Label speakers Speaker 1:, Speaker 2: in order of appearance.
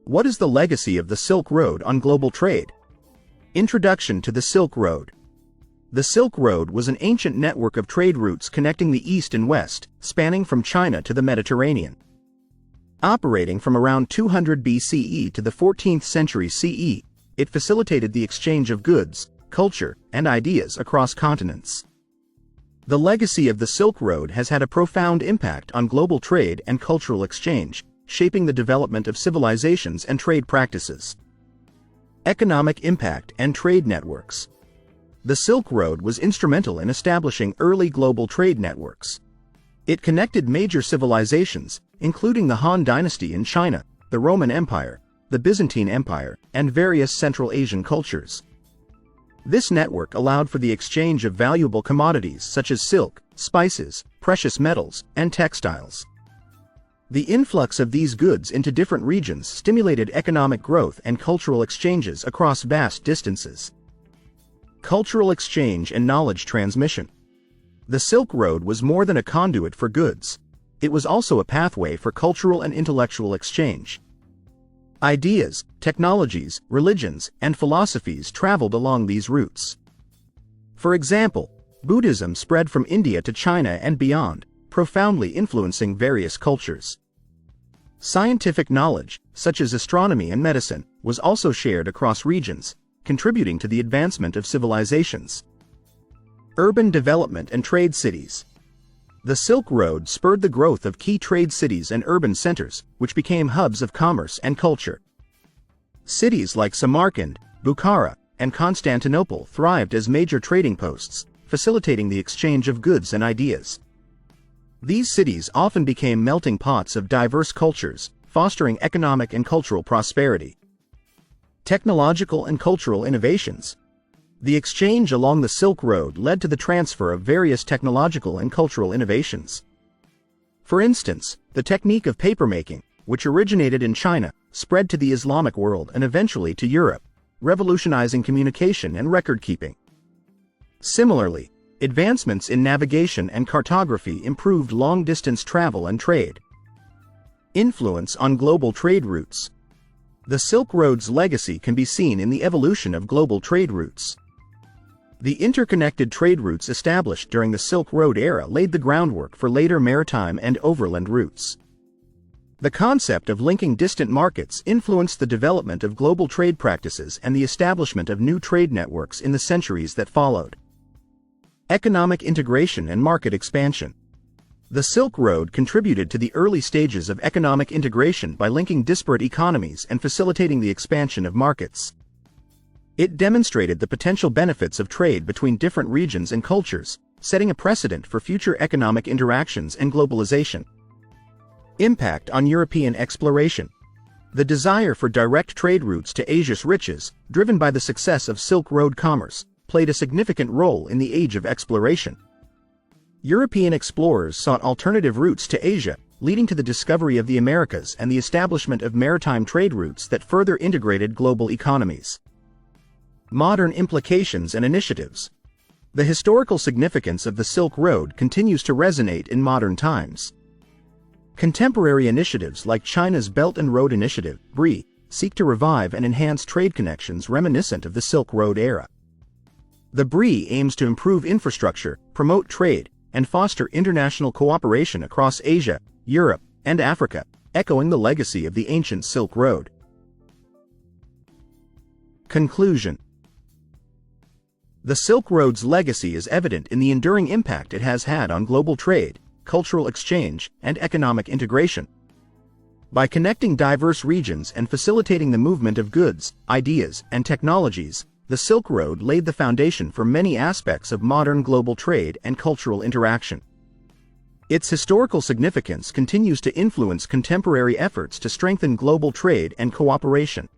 Speaker 1: What is the legacy of the Silk Road on global trade? Introduction to the Silk Road. The Silk Road was an ancient network of trade routes connecting the East and West, spanning from China to the Mediterranean. Operating from around 200 BCE to the 14th century CE, it facilitated the exchange of goods, culture, and ideas across continents. The legacy of the Silk Road has had a profound impact on global trade and cultural exchange, shaping the development of civilizations and trade practices. Economic impact and trade networks. The Silk Road was instrumental in establishing early global trade networks. It connected major civilizations, including the Han Dynasty in China, the Roman Empire, the Byzantine Empire, and various Central Asian cultures. This network allowed for the exchange of valuable commodities such as silk, spices, precious metals, and textiles. The influx of these goods into different regions stimulated economic growth and cultural exchanges across vast distances. Cultural exchange and knowledge transmission. The Silk Road was more than a conduit for goods. It was also a pathway for cultural and intellectual exchange. Ideas, technologies, religions, and philosophies traveled along these routes. For example, Buddhism spread from India to China and beyond, profoundly influencing various cultures. Scientific knowledge, such as astronomy and medicine, was also shared across regions, contributing to the advancement of civilizations. Urban development and trade cities. The Silk Road spurred the growth of key trade cities and urban centers, which became hubs of commerce and culture. Cities like Samarkand, Bukhara, and Constantinople thrived as major trading posts, facilitating the exchange of goods and ideas. These cities often became melting pots of diverse cultures, fostering economic and cultural prosperity. Technological and cultural innovations. The exchange along the Silk Road led to the transfer of various technological and cultural innovations. For instance, the technique of papermaking, which originated in China, spread to the Islamic world and eventually to Europe, revolutionizing communication and record-keeping. Similarly, advancements in navigation and cartography improved long-distance travel and trade. Influence on global trade routes. The Silk Road's legacy can be seen in the evolution of global trade routes. The interconnected trade routes established during the Silk Road era laid the groundwork for later maritime and overland routes. The concept of linking distant markets influenced the development of global trade practices and the establishment of new trade networks in the centuries that followed. Economic integration and market expansion. The Silk Road contributed to the early stages of economic integration by linking disparate economies and facilitating the expansion of markets. It demonstrated the potential benefits of trade between different regions and cultures, setting a precedent for future economic interactions and globalization. Impact on European exploration. The desire for direct trade routes to Asia's riches, driven by the success of Silk Road commerce, played a significant role in the age of exploration. European explorers sought alternative routes to Asia, leading to the discovery of the Americas and the establishment of maritime trade routes that further integrated global economies. Modern implications and initiatives. The historical significance of the Silk Road continues to resonate in modern times. Contemporary initiatives like China's Belt and Road Initiative, BRI, seek to revive and enhance trade connections reminiscent of the Silk Road era. The BRI aims to improve infrastructure, promote trade, and foster international cooperation across Asia, Europe, and Africa, echoing the legacy of the ancient Silk Road. Conclusion. The Silk Road's legacy is evident in the enduring impact it has had on global trade, cultural exchange, and economic integration. By connecting diverse regions and facilitating the movement of goods, ideas, and technologies, the Silk Road laid the foundation for many aspects of modern global trade and cultural interaction. Its historical significance continues to influence contemporary efforts to strengthen global trade and cooperation.